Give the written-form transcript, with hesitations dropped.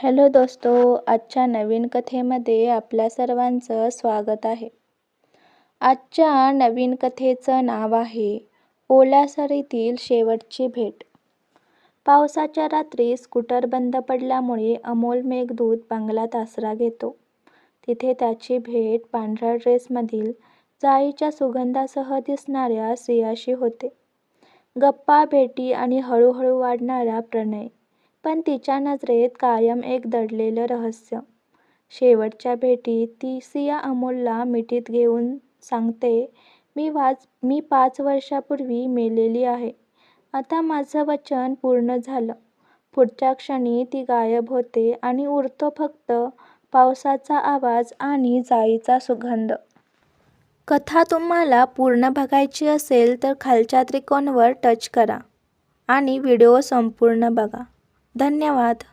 Hello दोस्तो, आजच्या नवीन कथेमध्ये आपल्या सर्वांचं स्वागत आहे. आजच्या नवीन कथेचं नाव आहे ओल्या सरीतील शेवटची भेट. पावसाच्या रात्री स्कूटर बंद पडल्यामुळे अमोल मेघदूत बंगल्यात आसरा घेतो. तिथे त्याची भेट पांढऱ्या ड्रेसमधील जाईच्या सुगंधासह दिसणाऱ्या सियाशी होते. गप्पा, भेटी आणि हळूहळू वाढणारा प्रणय. पण तिच्या नजरेत कायम एक दडलेलं रहस्य. शेवटच्या भेटीत ती सिया अमोलला मिठीत घेऊन सांगते, मी 5 वर्षापूर्वी मेलेली आहे. आता माझं वचन पूर्ण झालं. पुढच्या क्षणी ती गायब होते आणि उरतो फक्त पावसाचा आवाज आणि जाईचा सुगंध. कथा तुम्हाला पूर्ण बघायची असेल तर खालच्या त्रिकोणावर टच करा आणि व्हिडिओ संपूर्ण बघा. धन्यवाद.